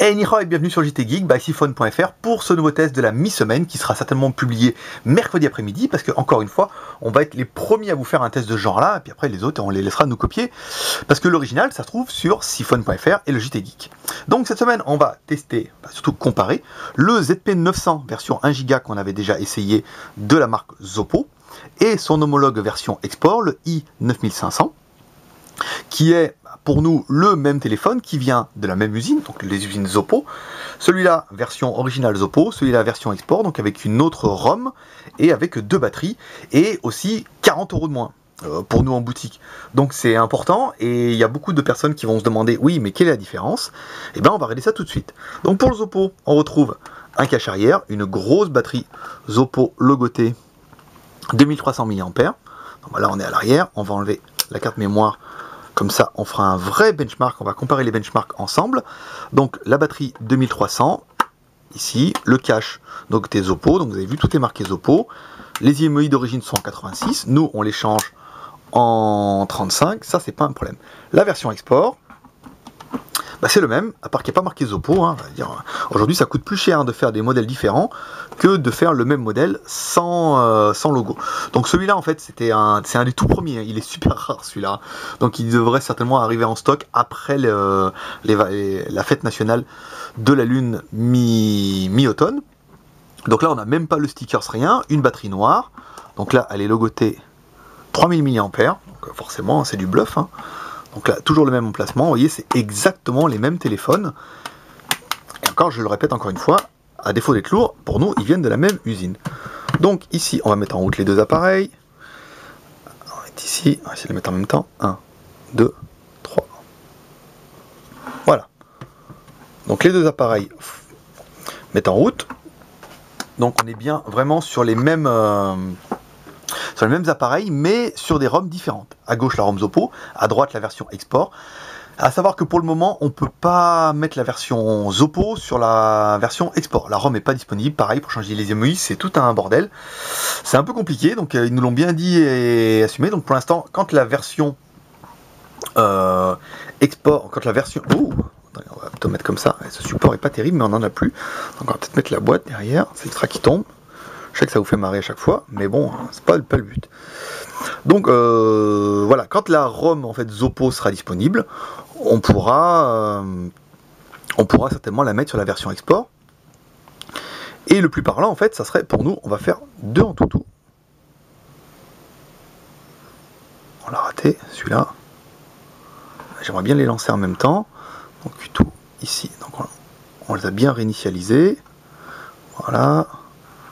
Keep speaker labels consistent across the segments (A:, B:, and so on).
A: Et Nihao et bienvenue sur JT Geek by Siphon.fr pour ce nouveau test de la mi-semaine qui sera certainement publié mercredi après-midi parce que, encore une fois, on va être les premiers à vous faire un test de ce genre-là et puis après les autres, on les laissera nous copier parce que l'original, ça se trouve sur Siphon.fr et le JT Geek. Donc cette semaine, on va tester, surtout comparer, le ZP900 version 1 Go qu'on avait déjà essayé de la marque Zoppo et son homologue version export, le i9500, qui est pour nous le même téléphone qui vient de la même usine, donc les usines Zoppo. Celui-là, version originale Zoppo, celui-là, version export, donc avec une autre ROM et avec 2 batteries et aussi 40 € de moins pour nous en boutique. Donc c'est important et il y a beaucoup de personnes qui vont se demander oui, mais quelle est la différence? Et bien on va régler ça tout de suite. Donc pour le Zoppo, on retrouve un cache arrière, une grosse batterie Zoppo logotée 2300 mAh. Donc là on est à l'arrière, on va enlever la carte mémoire. Comme ça, on fera un vrai benchmark, on va comparer les benchmarks ensemble. Donc la batterie 2300, ici, le cache, donc des Zoppo, donc vous avez vu, tout est marqué Zoppo. Les IMEI d'origine sont en 86, nous on les change en 35, ça c'est pas un problème. La version export, c'est le même, à part qu'il n'y a pas marqué Zoppo. Aujourd'hui ça coûte plus cher de faire des modèles différents que de faire le même modèle sans logo. Donc celui-là en fait c'est un des tout premiers, il est super rare celui-là. Donc il devrait certainement arriver en stock après la fête nationale de la Lune mi-automne. Donc là on n'a même pas le stickers, rien, une batterie noire. Donc là elle est logotée 3000 mAh, donc forcément c'est du bluff. Donc là, toujours le même emplacement, vous voyez, c'est exactement les mêmes téléphones. Et encore, je le répète encore une fois, à défaut d'être lourd, pour nous, ils viennent de la même usine. Donc ici, on va mettre en route les deux appareils. On va mettre ici, on va essayer de les mettre en même temps. 1, 2, 3. Voilà. Donc les deux appareils mettent en route. Donc on est bien vraiment sur les mêmes appareils, mais sur des ROM différentes. À gauche, la ROM Zoppo, à droite, la version export. À savoir que pour le moment, on ne peut pas mettre la version Zoppo sur la version export. La ROM n'est pas disponible. Pareil, pour changer les EMUI, c'est tout un bordel. C'est un peu compliqué, donc ils nous l'ont bien dit et assumé. Donc pour l'instant, quand la version export, quand la version... on va plutôt mettre comme ça. Ce support n'est pas terrible, mais on n'en a plus. Donc on va peut-être mettre la boîte derrière. C'est l'extra qui tombe. Je sais que ça vous fait marrer à chaque fois, mais bon, c'est pas le but. Donc voilà, quand la ROM en fait Zoppo sera disponible, on pourra certainement la mettre sur la version export. Et le plus parlant en fait, ça serait pour nous, on va faire 2 en tout. On l'a raté, celui-là. J'aimerais bien les lancer en même temps. Donc tout ici, donc on les a bien réinitialisés. Voilà.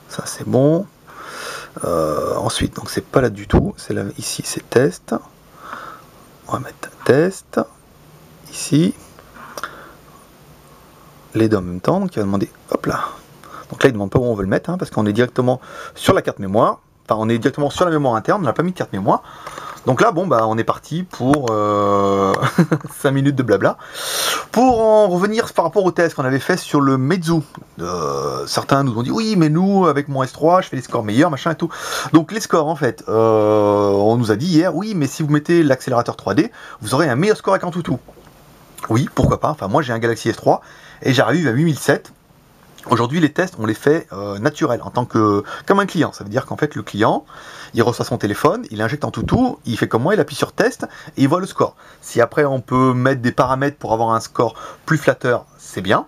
A: Ça c'est bon. Ensuite, donc c'est pas là du tout. C'est là, ici c'est test. On va mettre test. Ici. Les deux en même temps. Donc il va demander. Hop là. Donc là il demande pas où on veut le mettre, parce qu'on est directement sur la carte mémoire. Enfin on est directement sur la mémoire interne. On n'a pas mis de carte mémoire. Donc là bon on est parti pour 5 minutes de blabla. Pour en revenir par rapport au test qu'on avait fait sur le Meizu, certains nous ont dit oui mais nous avec mon S3 je fais des scores meilleurs machin et tout. Donc les scores en fait, on nous a dit hier oui mais si vous mettez l'accélérateur 3D vous aurez un meilleur score avec Antutu. Oui pourquoi pas, enfin moi j'ai un Galaxy S3 et j'arrive à 8007. Aujourd'hui, les tests, on les fait naturels, comme un client. Ça veut dire qu'en fait, le client, il reçoit son téléphone, il injecte Antutu, il fait comme moi, il appuie sur test et il voit le score. Si après, on peut mettre des paramètres pour avoir un score plus flatteur, c'est bien.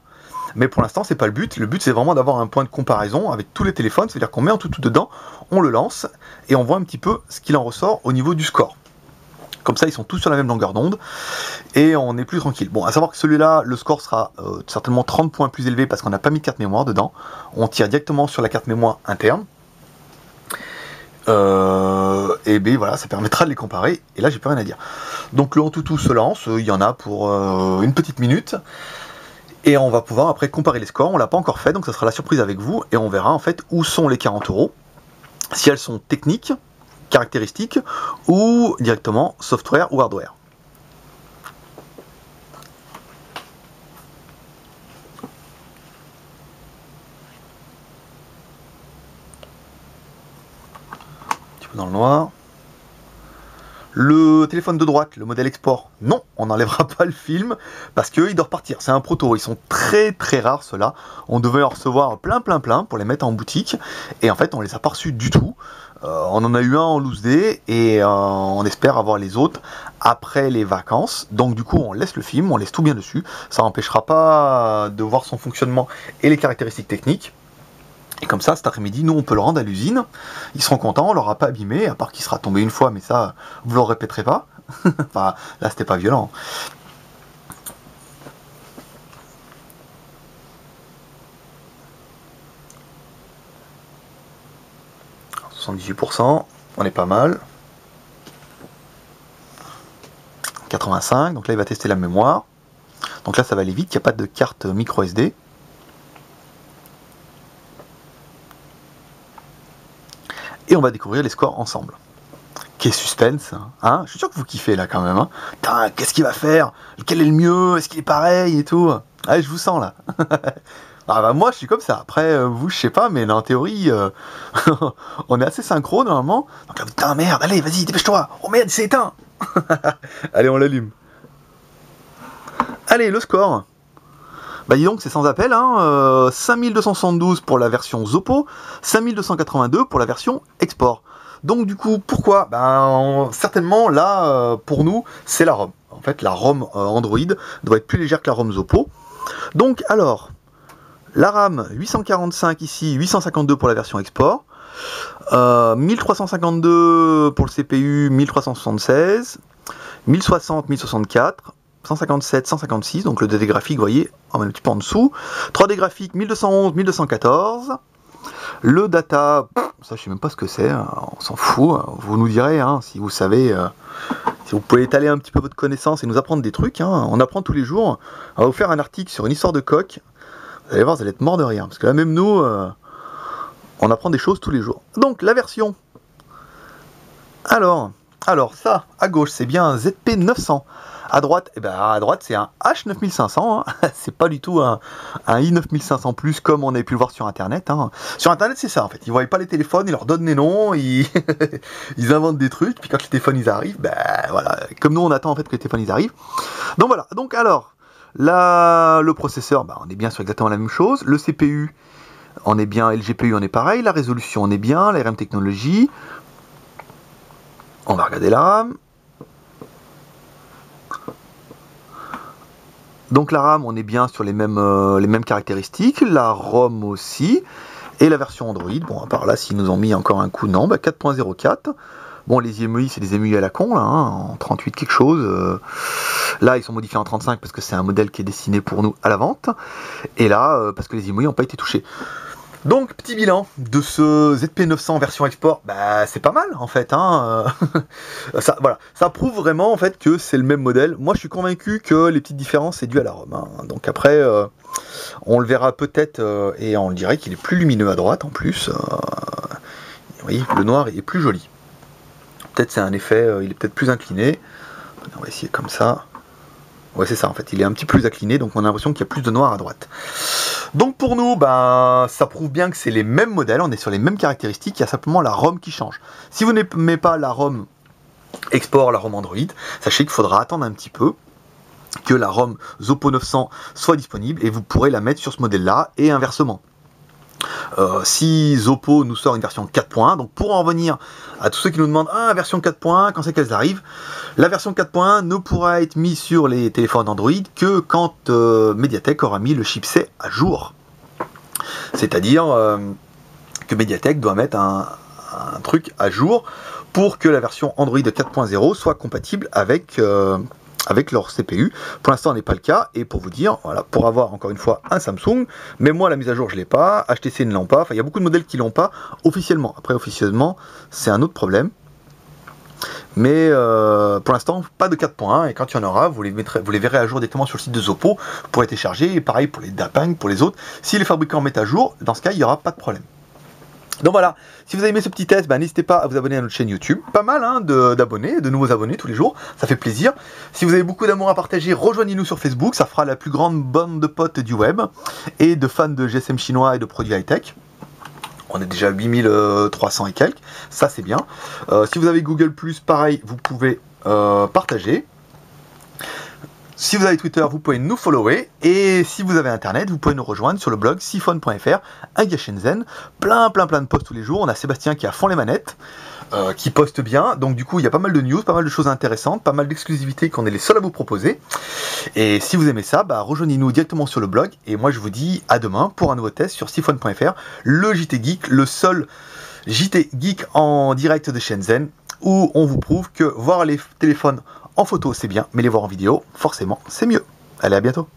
A: Mais pour l'instant, c'est pas le but. Le but, c'est vraiment d'avoir un point de comparaison avec tous les téléphones. C'est-à-dire qu'on met Antutu dedans, on le lance et on voit un petit peu ce qu'il en ressort au niveau du score. Comme ça, ils sont tous sur la même longueur d'onde et on est plus tranquille. Bon, à savoir que celui-là, le score sera certainement 30 points plus élevé parce qu'on n'a pas mis de carte mémoire dedans. On tire directement sur la carte mémoire interne. Et bien voilà, ça permettra de les comparer. Et là, j'ai plus rien à dire. Donc le Antutu se lance. Il y en a pour une petite minute. Et on va pouvoir après comparer les scores. On l'a pas encore fait, donc ça sera la surprise avec vous. Et on verra en fait où sont les 40 €. Si elles sont techniques, caractéristiques ou directement software ou hardware. Un petit peu dans le noir. Le téléphone de droite, le modèle export, non, on n'enlèvera pas le film parce qu'il doit repartir. C'est un proto, ils sont très très rares ceux-là. On devait en recevoir plein pour les mettre en boutique et en fait on les a pas reçus du tout. On en a eu un en loose day et on espère avoir les autres après les vacances. Donc du coup on laisse le film, on laisse tout bien dessus. Ça n'empêchera pas de voir son fonctionnement et les caractéristiques techniques. Et comme ça, cet après-midi, nous, on peut le rendre à l'usine. Ils seront contents, on l'aura pas abîmé, à part qu'il sera tombé une fois, mais ça, vous le répéterez pas. Enfin, là, c'était pas violent. 78%, on est pas mal. 85, donc là, il va tester la mémoire. Donc là, ça va aller vite, il n'y a pas de carte micro SD. Et on va découvrir les scores ensemble. Quel suspense, hein. Je suis sûr que vous kiffez là quand même. Hein. Putain, qu'est-ce qu'il va faire? Quel est le mieux? Est-ce qu'il est pareil et tout? Allez, je vous sens là. Ah bah moi je suis comme ça. Après vous je sais pas, mais en théorie on est assez synchro normalement. Donc là putain merde, allez vas-y dépêche-toi. Oh merde c'est éteint. Allez on l'allume. Allez le score. Bah dis donc c'est sans appel, hein, 5272 pour la version Zopo, 5282 pour la version Export. Donc du coup, pourquoi? Certainement là, pour nous, c'est la ROM. En fait, la ROM Android doit être plus légère que la ROM Zopo. Donc alors, la RAM 845 ici, 852 pour la version Export, 1352 pour le CPU, 1376, 1060, 1064, 157, 156, donc le 2D graphique, vous voyez, un petit peu en dessous. 3D graphique, 1211, 1214. Le data, ça je sais même pas ce que c'est, on s'en fout. Vous nous direz, hein, si vous savez, si vous pouvez étaler un petit peu votre connaissance et nous apprendre des trucs. Hein, on apprend tous les jours. On va vous faire un article sur une histoire de coq. Vous allez voir, vous allez être mort de rire. Parce que là, même nous, on apprend des choses tous les jours. Donc, la version. Alors ça, à gauche, c'est bien un ZP900. À droite, c'est un H9500, hein. C'est pas du tout un i9500 plus comme on avait pu le voir sur internet. Hein. Sur internet, c'est ça en fait. Ils voient pas les téléphones, ils leur donnent des noms, ils inventent des trucs, puis quand les téléphones ils arrivent, voilà, comme nous on attend en fait que les téléphones ils arrivent. Donc voilà, donc alors, là, le processeur, on est bien sur exactement la même chose. Le CPU, on est bien, et le GPU on est pareil, la résolution on est bien, la RM technologie. On va regarder la RAM. Donc la RAM, on est bien sur les mêmes caractéristiques, la ROM aussi, et la version Android, bon à part là, s'ils nous ont mis encore un coup, non, 4.04. Bon, les IMEI, c'est des IMEI à la con, là, hein, en 38 quelque chose. Là, ils sont modifiés en 35 parce que c'est un modèle qui est destiné pour nous à la vente. Et là, parce que les IMEI n'ont pas été touchés. Donc, petit bilan de ce ZP900 version export, c'est pas mal en fait. Hein. Ça prouve vraiment en fait que c'est le même modèle. Moi, je suis convaincu que les petites différences c'est dû à la ROM. Hein. Donc après, on le verra peut-être et on le dirait qu'il est plus lumineux à droite en plus. Vous voyez, le noir est plus joli. Peut-être c'est un effet, il est peut-être plus incliné. On va essayer comme ça. Ouais, c'est ça en fait. Il est un petit peu plus incliné, donc on a l'impression qu'il y a plus de noir à droite. Donc pour nous, ça prouve bien que c'est les mêmes modèles, on est sur les mêmes caractéristiques, il y a simplement la ROM qui change. Si vous n'aimez pas la ROM export, la ROM Android, sachez qu'il faudra attendre un petit peu que la ROM Zopo 900 soit disponible et vous pourrez la mettre sur ce modèle-là et inversement. Si Zopo nous sort une version 4.1, donc pour en revenir à tous ceux qui nous demandent version 4.1, quand c'est qu'elles arrivent, la version 4.1 ne pourra être mise sur les téléphones Android que quand Mediatek aura mis le chipset à jour. C'est-à-dire que Mediatek doit mettre un truc à jour pour que la version Android 4.0 soit compatible avec leur CPU. Pour l'instant, ce n'est pas le cas. Et pour vous dire, voilà, pour avoir encore une fois un Samsung, mais moi la mise à jour je l'ai pas, HTC ne l'ont pas. Enfin, il y a beaucoup de modèles qui l'ont pas officiellement. Après, officiellement, c'est un autre problème. Mais pour l'instant, pas de 4.1. Et quand il y en aura, vous les verrez à jour directement sur le site de Zopo. Vous pourrez télécharger. Et pareil pour les Dapang, pour les autres. Si les fabricants mettent à jour, dans ce cas, il n'y aura pas de problème. Donc voilà, si vous avez aimé ce petit test, n'hésitez pas à vous abonner à notre chaîne YouTube. Pas mal hein, d'abonnés, de nouveaux abonnés tous les jours, ça fait plaisir. Si vous avez beaucoup d'amour à partager, rejoignez-nous sur Facebook, ça fera la plus grande bande de potes du web et de fans de GSM chinois et de produits high-tech. On est déjà à 8300 et quelques, ça c'est bien. Si vous avez Google+, pareil, vous pouvez partager. Si vous avez Twitter, vous pouvez nous follower. Et si vous avez Internet, vous pouvez nous rejoindre sur le blog siphon.fr, avec Shenzhen. Plein de posts tous les jours. On a Sébastien qui a fond les manettes, qui poste bien. Donc du coup, il y a pas mal de news, pas mal de choses intéressantes, pas mal d'exclusivités qu'on est les seuls à vous proposer. Et si vous aimez ça, rejoignez-nous directement sur le blog. Et moi, je vous dis à demain pour un nouveau test sur siphon.fr, le JT Geek, le seul JT Geek en direct de Shenzhen, où on vous prouve que voir les téléphones en photo c'est bien, mais les voir en vidéo, forcément, c'est mieux. Allez, à bientôt.